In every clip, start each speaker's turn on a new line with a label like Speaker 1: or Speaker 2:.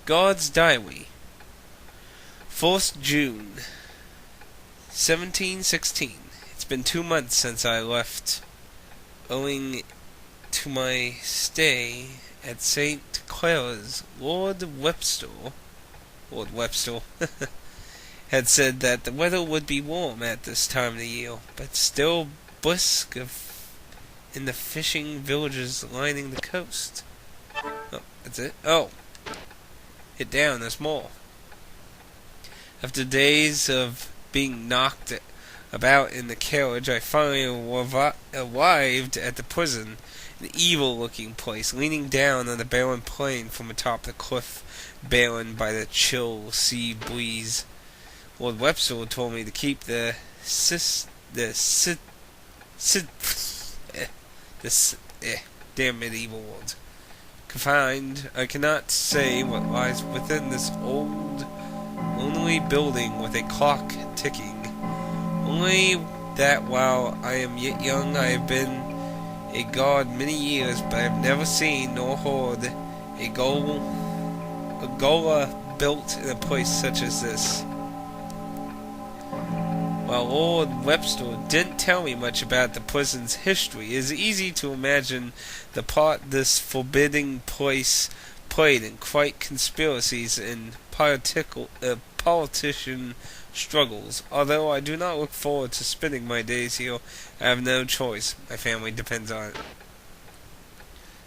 Speaker 1: God's Diary. 4th June, 1716. It's been 2 months since I left, owing to my stay at St. Clara's. Lord Webster had said that the weather would be warm at this time of the year, but still brisk in the fishing villages lining the coast. Oh, that's it? Oh. Hit down, there's more. After days of being knocked about in the carriage, I finally arrived at the prison, an evil-looking place, leaning down on the barren plain from atop the cliff, barren by the chill sea breeze. Lord Webster told me to keep the damn medieval words confined. I cannot say what lies within this old, lonely building with a clock ticking. Only that while I am yet young, I have been a god many years, but I have never seen nor heard a gola built in a place such as this. While Lord Webster didn't tell me much about the prison's history, it is easy to imagine the part this forbidding place played in quite conspiracies and politician struggles. Although I do not look forward to spending my days here, I have no choice. My family depends on it.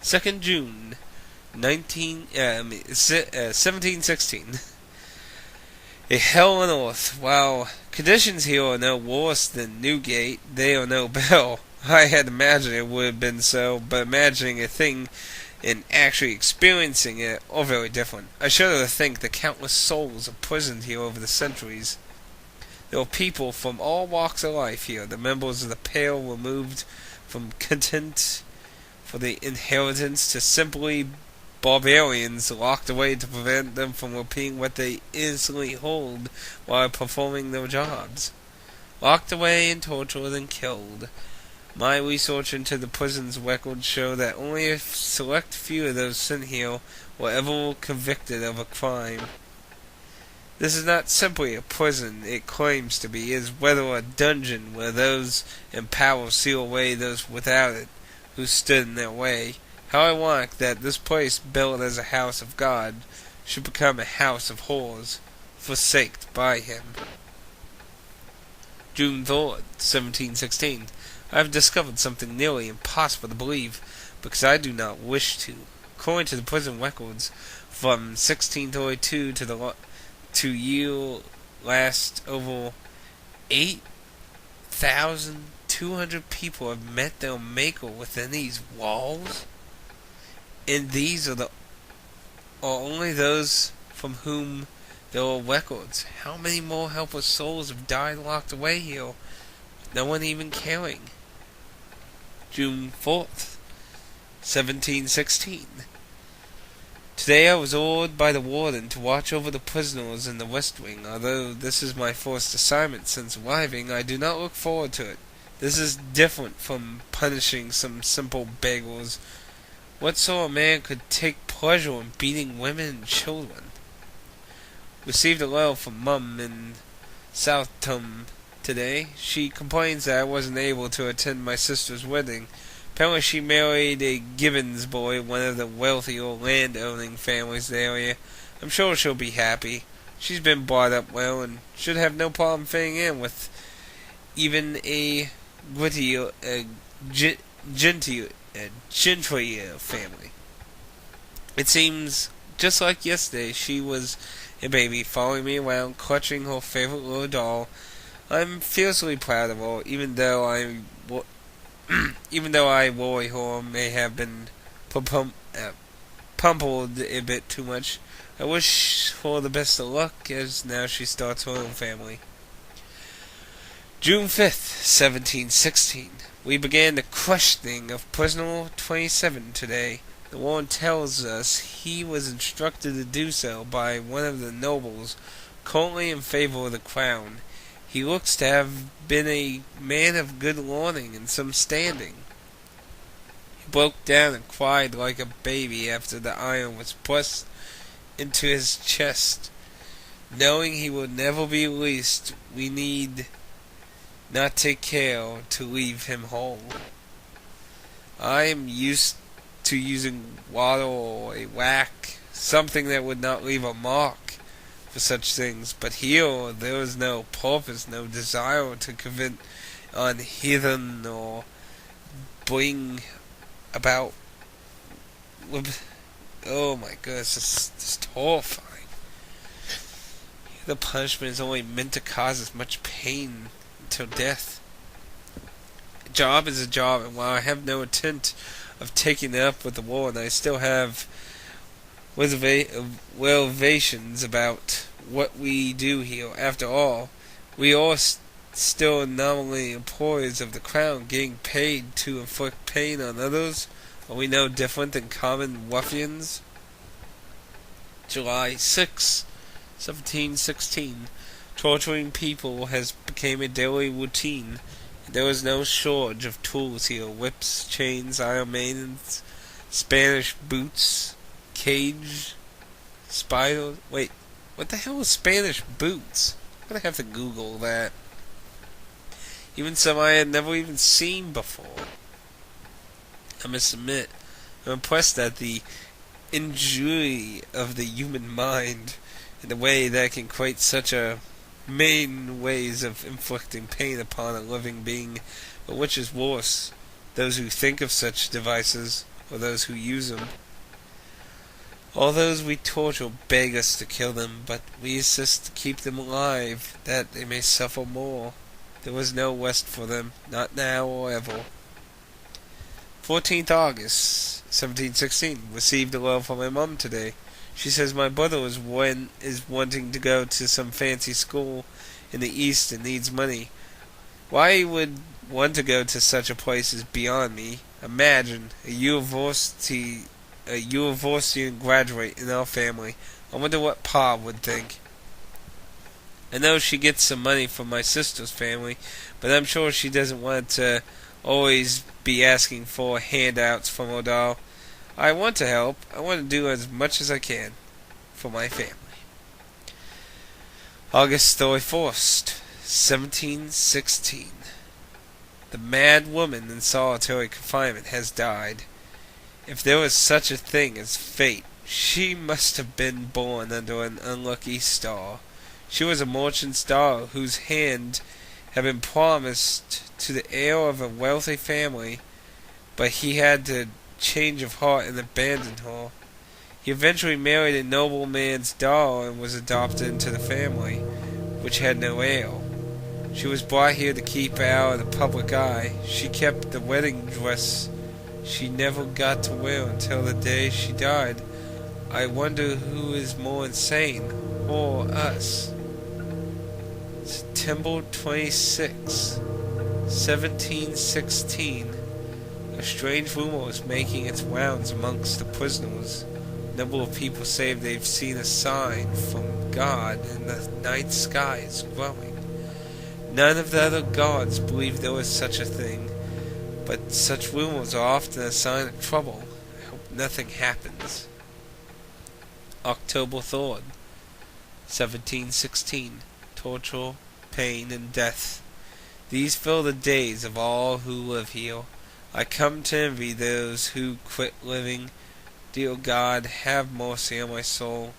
Speaker 1: 2nd June, 1716. A hell on earth. While conditions here are no worse than Newgate, they are no better. I had imagined it would have been so, but imagining a thing and actually experiencing it are very different. I shudder to think the countless souls imprisoned here over the centuries. There are people from all walks of life here. The members of the pale removed from content for the inheritance to simply barbarians locked away to prevent them from repeating what they innocently hold while performing their jobs. Locked away and tortured and killed. My research into the prison's records show that only a select few of those sent here were ever convicted of a crime. This is not simply a prison it claims to be. It is rather a dungeon where those in power seal away those without it who stood in their way. How ironic that this place, built as a house of God, should become a house of horrors, forsaked by him. June 3rd, 1716. I have discovered something nearly impossible to believe, because I do not wish to. According to the prison records, from 1632 to year last, over 8,200 people have met their Maker within these walls. And these are only those from whom there are records. How many more helpless souls have died locked away here, no one even caring? June 4th, 1716. Today I was ordered by the warden to watch over the prisoners in the West Wing. Although this is my first assignment since arriving, I do not look forward to it. This is different from punishing some simple beggars. What sort of man could take pleasure in beating women and children? Received a letter from Mum in Southton today. She complains that I wasn't able to attend my sister's wedding. Apparently she married a Gibbons boy, one of the wealthier land-owning families in the area. I'm sure she'll be happy. She's been brought up well and should have no problem fitting in with even a gentry family. It seems just like yesterday she was a baby, following me around, clutching her favorite little doll. I'm fiercely proud of her, even though I worry her may have been pummeled a bit too much. I wish her the best of luck, as now she starts her own family. June 5th, 1716. We began the questioning of prisoner 27 today. The warrant tells us he was instructed to do so by one of the nobles currently in favor of the crown. He looks to have been a man of good learning and some standing. He broke down and cried like a baby after the iron was pressed into his chest. Knowing he will never be released, we need not take care to leave him whole. I am used to using water or a whack, something that would not leave a mark for such things, but here there is no purpose, no desire to convince on heathen or bring about. Oh my goodness, it's horrifying. The punishment is only meant to cause as much pain until death. A job is a job, and while I have no intent of taking it up with the war, and I still have reservations about what we do here. After all, we are still nominally employees of the crown, getting paid to inflict pain on others. Are we no different than common ruffians? July 6, 1716. Torturing people has become a daily routine. There is no shortage of tools here: whips, chains, iron maidens, Spanish boots, cage, spiders. Wait, what the hell is Spanish boots? I'm gonna have to Google that. Even some I had never even seen before. I must admit, I'm impressed at the ingenuity of the human mind in the way that it can create such a main ways of inflicting pain upon a living being. But which is worse, those who think of such devices or those who use them? All those we torture beg us to kill them, but we insist to keep them alive, that they may suffer more. There was no rest for them, not now or ever. 14th August, 1716. Received a letter from my mum today. She says my brother is wanting to go to some fancy school in the East and needs money. Why he would want to go to such a place is beyond me. Imagine a university graduate in our family. I wonder what Pa would think. I know she gets some money from my sister's family, but I'm sure she doesn't want to always be asking for handouts from her doll. I want to help. I want to do as much as I can for my family. August 31st, 1716. The mad woman in solitary confinement has died. If there was such a thing as fate, she must have been born under an unlucky star. She was a merchant's daughter whose hand had been promised to the heir of a wealthy family, but he had to change of heart and abandon her. He eventually married a nobleman's daughter and was adopted into the family, which had no heir. She was brought here to keep out of the public eye. She kept the wedding dress she never got to wear until the day she died. I wonder who is more insane, or us. September 26, 1716. A strange rumor is making its rounds amongst the prisoners. A number of people say they've seen a sign from God in the night sky is growing. None of the other gods believe there is such a thing, but such rumors are often a sign of trouble. I hope nothing happens. October 3rd, 1716. Torture, pain, and death. These fill the days of all who live here. I come to envy those who quit living. Dear God, have mercy on my soul.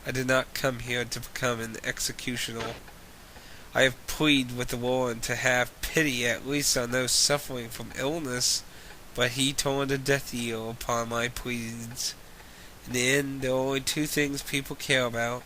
Speaker 1: I did not come here to become an executioner. I have pleaded with the Lord to have pity at least on those suffering from illness, but he turned a deaf ear upon my pleas. In the end, there are only two things people care about: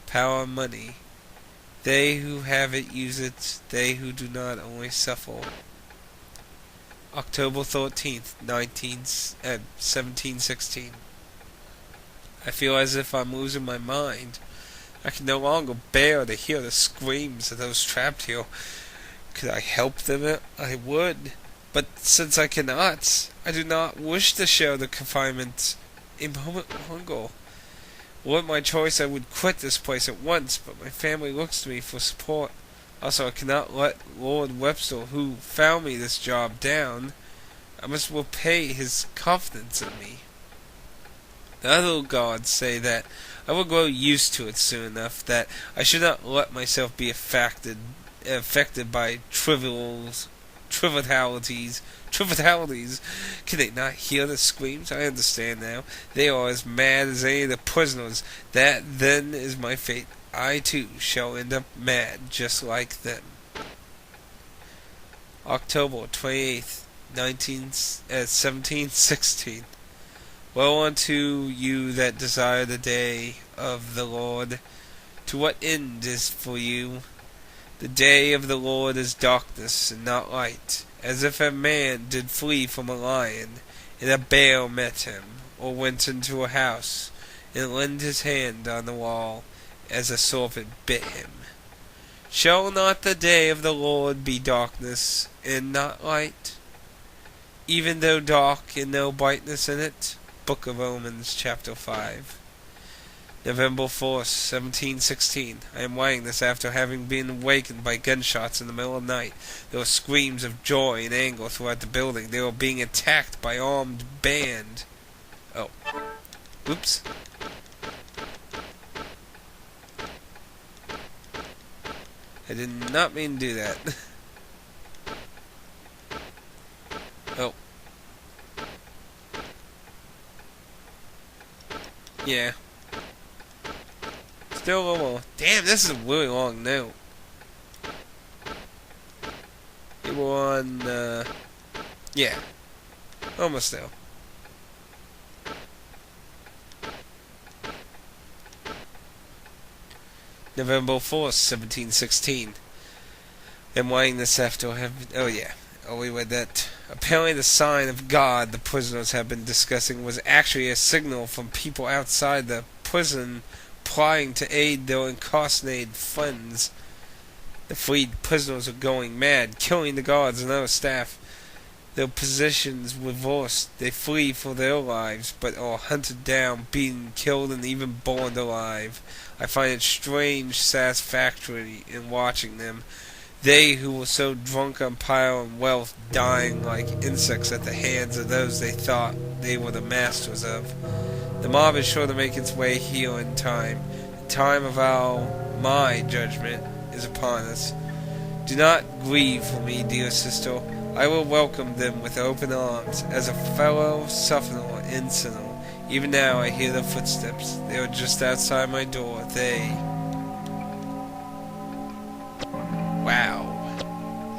Speaker 1: power and money. They who have it use it, they who do not only suffer. October 13th, 1716. I feel as if I'm losing my mind. I can no longer bear to hear the screams of those trapped here. Could I help them? I would. But since I cannot, I do not wish to share the confinement a moment longer. Were it my choice, I would quit this place at once, but my family looks to me for support. Also, I cannot let Lord Webster, who found me this job, down. I must repay his confidence in me. Other gods say that I will grow used to it soon enough, that I should not let myself be affected by trivialities. Trivialities. Can they not hear the screams? I understand now. They are as mad as any of the prisoners. That then is my fate. I too shall end up mad, just like them. October 28th, 1716. Woe unto you that desire the day of the Lord. To what end is for you? The day of the Lord is darkness and not light, as if a man did flee from a lion, and a bear met him, or went into a house, and leaned his hand on the wall, as a serpent bit him. Shall not the day of the Lord be darkness and not light, even though dark and no brightness in it? Book of Romans, chapter 5. November 4th, 1716. I am writing this after having been awakened by gunshots in the middle of the night. There were screams of joy and anger throughout the building. They were being attacked by armed band. Oh. Oops. I did not mean to do that. Oh. Yeah. Still a little more. Damn, this is a really long note. We were on, yeah. Almost there. November 4th, 1716. I'm writing this after having... Oh, yeah. Oh, we read that. Apparently the sign of God the prisoners have been discussing was actually a signal from people outside the prison plotting to aid their incarcerated friends. The freed prisoners are going mad, killing the guards and other staff. Their positions reversed. They flee for their lives, but are hunted down, beaten, killed, and even burned alive. I find it strange satisfactory in watching them. They who were so drunk on power and wealth dying like insects at the hands of those they thought they were the masters of. The mob is sure to make its way here in time. The time of my judgment is upon us. Do not grieve for me, dear sister. I will welcome them with open arms, as a fellow sufferer and sinner. Even now I hear their footsteps. They are just outside my door. Wow.